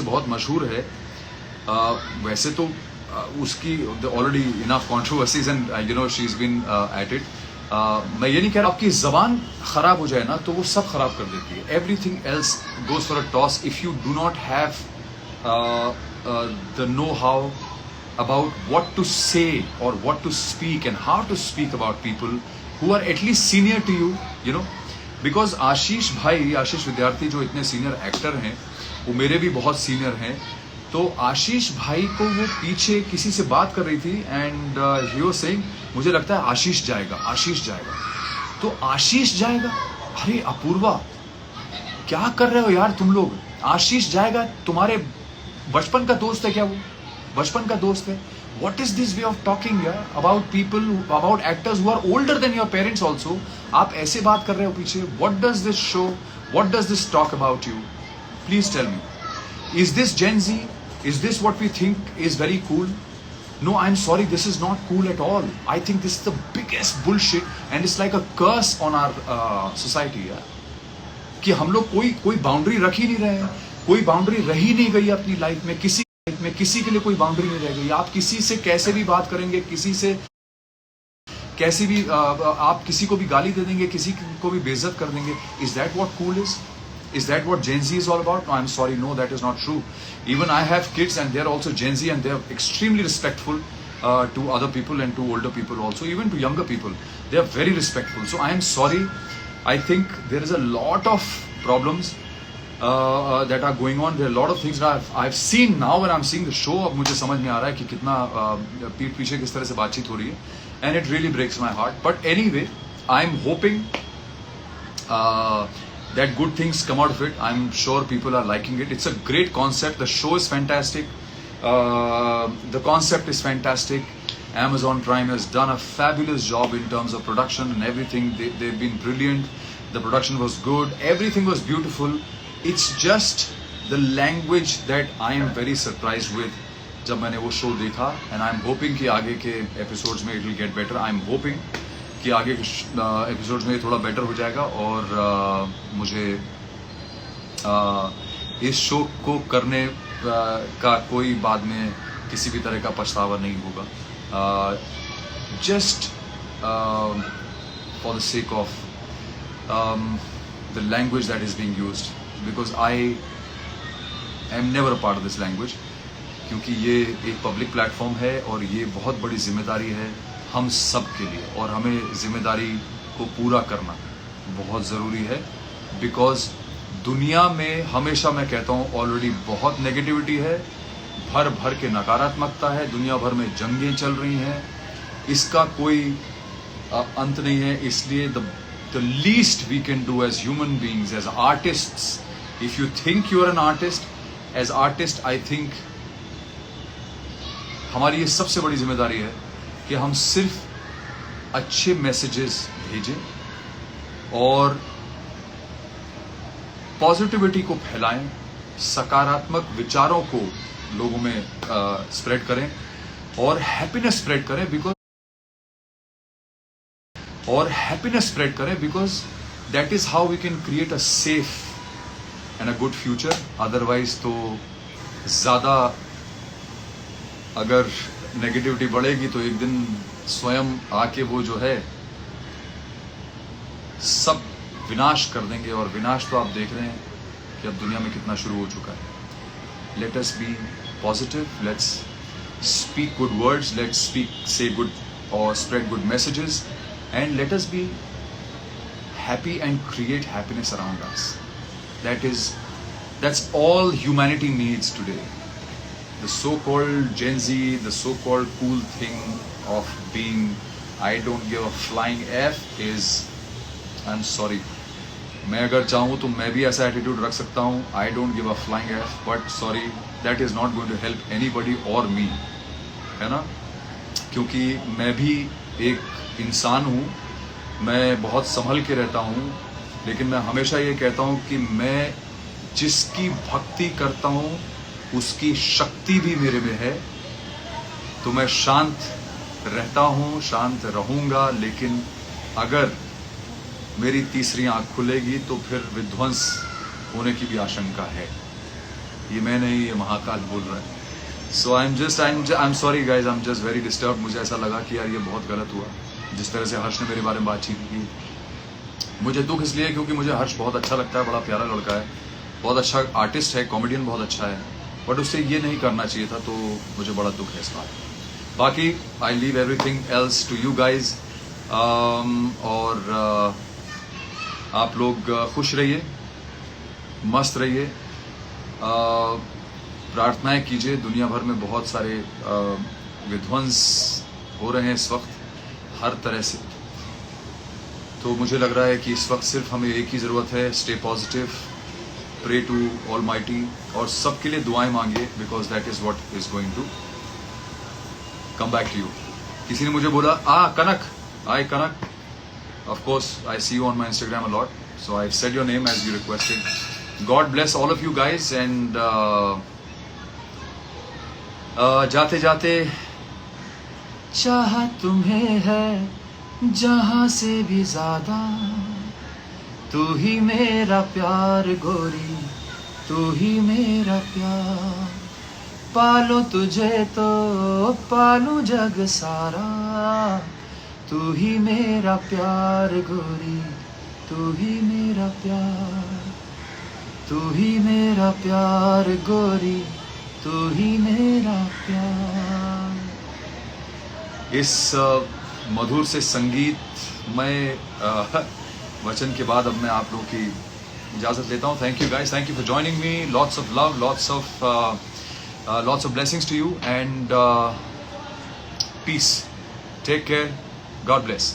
बहुत मशहूर है। वैसे तो उसकी already enough controversies and you know she is been at it. मैं ये नहीं कह रहा आपकी जबान खराब हो जाए ना तो वो सब खराब कर देती है। Everything else goes for a toss if you do not have the know how about what to say or what to speak and how to speak about people who are at least senior to you, you know, because आशीष भाई, आशीष विद्यार्थी जो इतने senior actor हैं, वो मेरे भी बहुत senior हैं। तो आशीष भाई को वो पीछे किसी से बात कर रही थी एंड ही वाज सेइंग मुझे लगता है आशीष जाएगा, आशीष जाएगा। तो आशीष जाएगा? अरे अपूर्वा, क्या कर रहे हो यार तुम लोग? आशीष जाएगा? तुम्हारे बचपन का दोस्त है क्या वो? बचपन का दोस्त है? What is this way of talking about people, about actors who are older than your parents also? आप ऐसे बात कर रहे हो पीछे? What does this show? What does this talk about you? Please tell me. Is this Gen Z? Is this what we think is very cool? No, I'm sorry, this is not cool at all. I think this is the biggest bullshit and it's like a curse on our society यार। कि हम लोग कोई boundary रख ही नहीं रहे हैं, कोई बाउंड्री रही नहीं गई अपनी लाइफ में, किसी के लिए कोई बाउंड्री नहीं रह गई। आप किसी से कैसे भी बात करेंगे, किसी से कैसे भी आप किसी को भी गाली दे देंगे, किसी को भी बेइज्जत कर देंगे। Is that what cool is? Is that what Gen Z is all about? No, I am sorry, no, that is not true. Even I have kids and they are also Gen Z and they are extremely respectful to other people and to older people also, even to younger people. They are very respectful. So I am sorry. I think there is a lot of problems that are going on. There are a lot of things that I've seen now when I'm seeing the show. अब मुझे समझ में आ रहा है कि कितना पीठ पीछे किस तरह से बातचीत हो रही है, and it really breaks my heart. But anyway, I'm hoping that good things come out of it. I'm sure people are liking it. It's a great concept. The show is fantastic. The concept is fantastic. Amazon Prime has done a fabulous job in terms of production and everything. They've been brilliant. The production was good. Everything was beautiful. It's just the language that I am very surprised with जब मैंने वो show देखा, and I'm hoping कि आगे के episodes में it will get better. I'm hoping कि आगे के एपिसोड्स में ये थोड़ा बेटर हो जाएगा और मुझे इस शो को करने का कोई बाद में किसी भी तरह का पछतावा नहीं होगा। Just for the sake of the language that is being used, because I am never a part of this language, क्योंकि ये एक पब्लिक प्लेटफॉर्म है और ये बहुत बड़ी जिम्मेदारी है हम सब के लिए, और हमें जिम्मेदारी को पूरा करना बहुत ज़रूरी है। बिकॉज दुनिया में हमेशा मैं कहता हूँ ऑलरेडी बहुत नेगेटिविटी है, भर भर के नकारात्मकता है, दुनिया भर में जंगें चल रही हैं, इसका कोई अंत नहीं है। इसलिए the least we can do as human beings, as artists, if you think you are an artist, as artist, I think हमारी ये सबसे बड़ी जिम्मेदारी है कि हम सिर्फ अच्छे मैसेजेस भेजें और पॉजिटिविटी को फैलाएं, सकारात्मक विचारों को लोगों में स्प्रेड करें और हैप्पीनेस स्प्रेड करें, because that is how we can create a safe and a good future. Otherwise तो ज़्यादा अगर नेगेटिविटी बढ़ेगी तो एक दिन स्वयं आके वो जो है सब विनाश कर देंगे, और विनाश तो आप देख रहे हैं कि अब दुनिया में कितना शुरू हो चुका है। Let us be positive, let's speak good words, let's say good और spread good messages, and let us be happy and create happiness around us. That's all humanity needs today. The so-called Gen Z, the so-called cool thing of being I don't give a flying F is, I'm sorry, मैं अगर चाहूँ तो मैं भी ऐसा attitude रख सकता हूँ, I don't give a flying F, but sorry, that is not going to help anybody or me, है ना? क्योंकि मैं भी एक इंसान हूँ, मैं बहुत संभल के रहता हूँ, लेकिन मैं हमेशा ये कहता हूँ कि मैं जिसकी भक्ति करता हूँ उसकी शक्ति भी मेरे में है। तो मैं शांत रहता हूँ, शांत रहूँगा, लेकिन अगर मेरी तीसरी आँख खुलेगी तो फिर विध्वंस होने की भी आशंका है। ये मैं नहीं, ये महाकाल बोल रहा है. So I am sorry guys, I am just very disturb. मुझे ऐसा लगा कि यार ये बहुत गलत हुआ जिस तरह से हर्ष ने मेरे बारे में बातचीत की. मुझे दुख इसलिए क्योंकि मुझे हर्ष बहुत अच्छा लगता है, बड़ा प्यारा लड़का है, बहुत अच्छा आर्टिस्ट है, कॉमेडियन बहुत अच्छा है, बट उससे ये नहीं करना चाहिए था, तो मुझे बड़ा दुख है इस बात. बाकी I leave everything else to you guys. और आप लोग खुश रहिए, मस्त रहिए, प्रार्थनाएं कीजिए. दुनिया भर में बहुत सारे विध्वंस हो रहे हैं इस वक्त हर तरह से, तो मुझे लग रहा है कि इस वक्त सिर्फ हमें एक ही ज़रूरत है, stay positive, pray to Almighty, और सबके लिए दुआएं मांगिए, because that is what is going to come back to you. किसी ने मुझे बोला कनक, Kanak, of course I see you on my Instagram a lot, so I said your name as you requested. God bless all of you guys, and जाते जाते चाहा तुम्हें है जहां से भी ज्यादा, तू ही मेरा प्यार गोरी, तू ही मेरा प्यार, पालो तुझे तो पालू जग सारा, तू ही मेरा प्यार गोरी, तू ही मेरा प्यार, तू ही मेरा प्यार गोरी, तू ही मेरा प्यार. इस मधुर से संगीत मैं वचन के बाद अब मैं आप लोगों की इजाज़त लेता हूँ. Thank you guys, thank you for joining me. Lots of love, lots of blessings to you, and peace. Take care. God bless.